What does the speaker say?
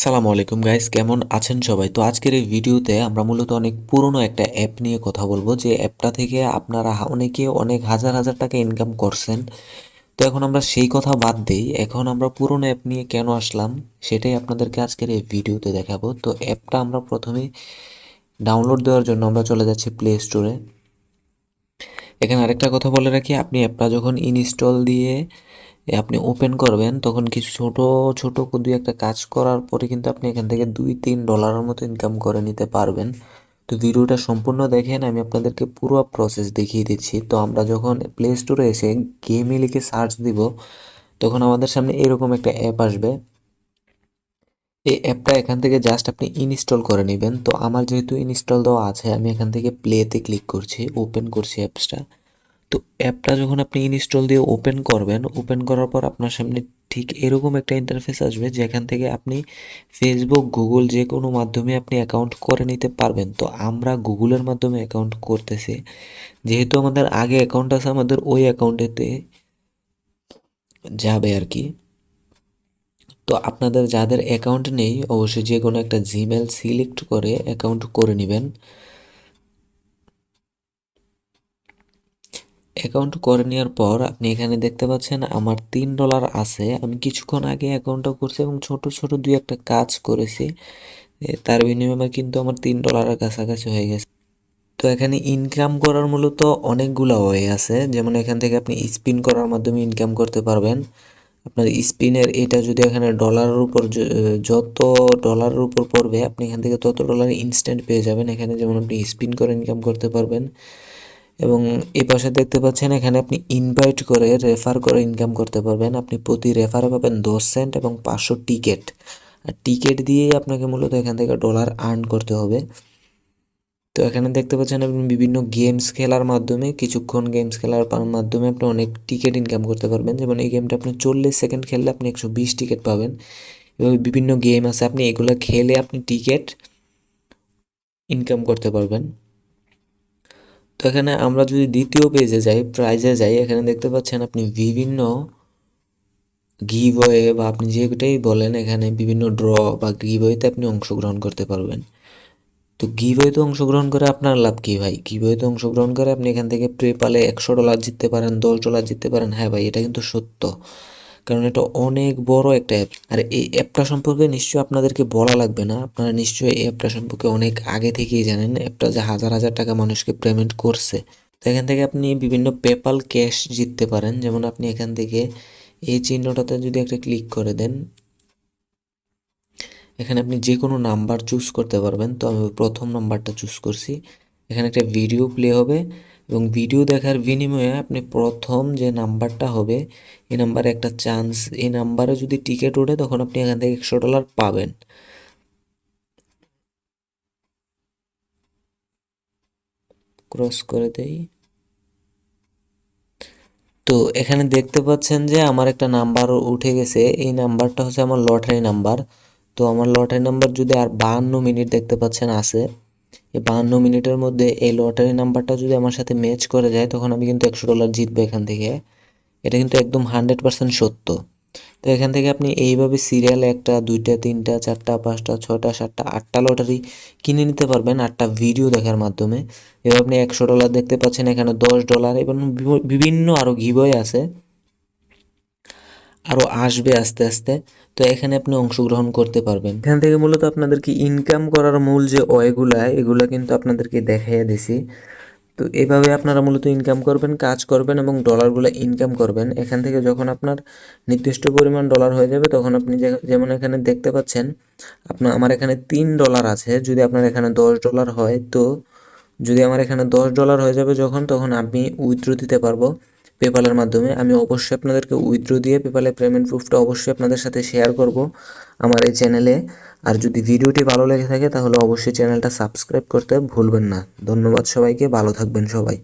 আসসালামু আলাইকুম গাইস, কেমন আছেন সবাই? তো আজকের এই ভিডিওতে আমরা মূলত অনেক পুরনো একটা অ্যাপ নিয়ে কথা বলবো, যে অ্যাপটা থেকে আপনারা অনেকে অনেক হাজার হাজার টাকা ইনকাম করছেন। তো এখন আমরা সেই কথা বাদ দিই, এখন আমরা পুরনো অ্যাপ নিয়ে কেন আসলাম সেটাই আপনাদেরকে আজকের এই ভিডিওতে দেখাবো। তো অ্যাপটা আমরা প্রথমে ডাউনলোড দেওয়ার জন্য আমরা চলে যাচ্ছি প্লে স্টোরে। এখানে আরেকটা কথা বলে রাখি, আপনি অ্যাপটা যখন ইনস্টল দিয়ে আপনি ওপেন করবেন তখন কিছু ছোট ছোট দুই একটা কাজ করার পরে কিন্তু আপনি এখান থেকে $2-3 মতো ইনকাম করে নিতে পারবেন। তো ভিডিওটা সম্পূর্ণ দেখেন, আমি আপনাদেরকে পুরো প্রসেস দেখিয়ে দিচ্ছি। তো আমরা যখন প্লে স্টোরে এসে গেমে লিখে সার্চ দিব তখন আমাদের সামনে এরকম একটা অ্যাপ আসবে। এই অ্যাপটা এখান থেকে জাস্ট আপনি ইনস্টল করে নেবেন। তো আমার যেহেতু ইনস্টল দেওয়া আছে, আমি এখান থেকে প্লেতে ক্লিক করছি, ওপেন করছি অ্যাপসটা। তো অ্যাপটা যখন আপনি ইনস্টল দিয়ে ওপেন করবেন, ওপেন করার পর আপনার সামনে ঠিক এরকম একটা ইন্টারফেস আসবে, যেখান থেকে আপনি ফেসবুক, গুগল যে কোনো মাধ্যমে আপনি অ্যাকাউন্ট করে নিতে পারবেন। তো আমরা গুগলের মাধ্যমে অ্যাকাউন্ট করতেছি, যেহেতু আমাদের আগে অ্যাকাউন্ট আছে আমাদের ওই অ্যাকাউন্টেতে যাবে আর কি। তো আপনাদের যাদের অ্যাকাউন্ট নেই অবশ্যই যে কোনো একটা জিমেল সিলেক্ট করে অ্যাকাউন্ট করে নেবেন। অ্যাকাউন্ট করে নেওয়ার পর আপনি এখানে দেখতে পাচ্ছেন আমার $3 আছে। আমি কিছুক্ষণ আগে অ্যাকাউন্টটা করছি এবং ছোট ছোট দুই একটা কাজ করেছি, তার বিনিময়ে কিন্তু আমার $3 কাছাকাছি হয়ে গেছে। তো এখানে ইনকাম করার মূলত অনেকগুলো ওয়ে আছে, যেমন এখান থেকে আপনি স্পিন করার মাধ্যমে ইনকাম করতে পারবেন। আপনার স্পিনের এটা যদি এখানে ডলারের উপর যত ডলারের উপর পড়বে আপনি এখান থেকে তত ডলার ইনস্ট্যান্ট পেয়ে যাবেন। এখানে যেমন আপনি স্পিন করে ইনকাম করতে পারবেন, এবং এই পাশে দেখতে পাচ্ছেন এখানে আপনি ইনভাইট করে রেফার করে ইনকাম করতে পারবেন। আপনি প্রতি রেফারে পাবেন 10 সেন্ট এবং 500 টিকেট। আর টিকেট দিয়েই আপনাকে মূলত এখান থেকে ডলার আর্ন করতে হবে। তো এখানে দেখতে পাচ্ছেন আপনি বিভিন্ন গেমস খেলার মাধ্যমে, কিছুক্ষণ গেমস খেলার মাধ্যমে আপনি অনেক টিকেট ইনকাম করতে পারবেন। যেমন এই গেমটা আপনি 40 সেকেন্ড খেললে আপনি 120 টিকেট পাবেন। এবং বিভিন্ন গেম আছে, আপনি এগুলো খেলে আপনি টিকেট ইনকাম করতে পারবেন। তো এখানে আমরা যদি দ্বিতীয় পেজে যাই, প্রাইজে যাই, এখানে দেখতে পাচ্ছেন আপনি বিভিন্ন গিভওয়ে বা আপনি যেটাই বলেন, এখানে বিভিন্ন ড্র বা গিভওয়েতে আপনি অংশগ্রহণ করতে পারবেন। তো গিভওয়েতে অংশগ্রহণ করে আপনার লাভ কি ভাই? গিভওয়েতে অংশগ্রহণ করে আপনি এখান থেকে পেপালে $100 জিততে পারেন, $10 জিততে পারেন। হ্যাঁ ভাই, এটা কিন্তু সত্য, কারণ এটা অনেক বড় একটা অ্যাপ। আর এই অ্যাপটা সম্পর্কে নিশ্চয়ই আপনাদেরকে বলা লাগবে না, আপনারা নিশ্চয়ই এই অ্যাপটা সম্পর্কে অনেক আগে থেকেই জানেন। অ্যাপটা যে হাজার হাজার টাকা মানুষকে পেমেন্ট করছে। তো এখান থেকে আপনি বিভিন্ন পেপাল ক্যাশ জিততে পারেন। যেমন আপনি এখান থেকে এই চিহ্নটাতে যদি একটা ক্লিক করে দেন, এখানে আপনি যে কোনো নাম্বার চুজ করতে পারবেন। তো আমি প্রথম নাম্বারটা চুজ করছি। এখানে একটা ভিডিও প্লে হবে এবং ভিডিও দেখার বিনিময়ে আপনি প্রথম যে নাম্বারটা হবে এই নাম্বারে একটা চান্স, এই নাম্বারে যদি টিকিট ওঠে তখন আপনি এখান থেকে $100 পাবেন। ক্রস করে দেই। তো এখানে দেখতে পাচ্ছেন যে আমার একটা নাম্বার উঠে গেছে, এই নাম্বারটা হচ্ছে আমার লটারি নাম্বার। তো আমার লটারি নাম্বার যদি আর 52 মিনিট দেখতে পাচ্ছেন আছে, এই 52 মিনিটের মধ্যে এই লটারি নাম্বারটা যদি আমার সাথে ম্যাচ করে যায় তখন আমি কিন্তু $100 জিতবো এখান থেকে। এটা কিন্তু একদম 100% সত্য। তো এখান থেকে আপনি এইভাবে সিরিয়ালে 1টা 2টা 3টা 4টা 5টা 6টা 7টা 8টা লটারি কিনে নিতে পারবেন 8টা ভিডিও দেখার মাধ্যমে। এবার আপনি $100 দেখতে পাচ্ছেন, এখানে $10 এবং বিভিন্ন আরও গিভওয়ে আছে, আরও আসবে আস্তে আস্তে। তো এখানে আপনি অংশগ্রহণ করতে পারবেন। এখান থেকে মূলত আপনাদেরকে ইনকাম করার মূল যে ওয়েগুলা, এগুলা কিন্তু আপনাদেরকে দেখাইয়া দিছি। তো এভাবে আপনারা মূলত ইনকাম করবেন, কাজ করবেন এবং ডলারগুলো ইনকাম করবেন। এখান থেকে যখন আপনার নির্দিষ্ট পরিমাণ ডলার হয়ে যাবে তখন আপনি যেমন এখানে দেখতে পাচ্ছেন আমার এখানে $3 আছে। যদি আপনার এখানে $10 হয়, তো যদি আমার এখানে $10 হয়ে যাবে যখন, তখন আমি উইথড্র দিতে পারবো পেপালের মাধ্যমে। আমি অবশ্যই আপনাদেরকে উইথড্র দিয়ে পেপালে পেমেন্ট প্রুফটা অবশ্যই আপনাদের সাথে শেয়ার করব আমার এই চ্যানেলে। আর যদি ভিডিওটি ভালো লেগে থাকে তাহলে অবশ্যই চ্যানেলটা সাবস্ক্রাইব করতে ভুলবেন না। ধন্যবাদ সবাইকে, ভালো থাকবেন সবাই।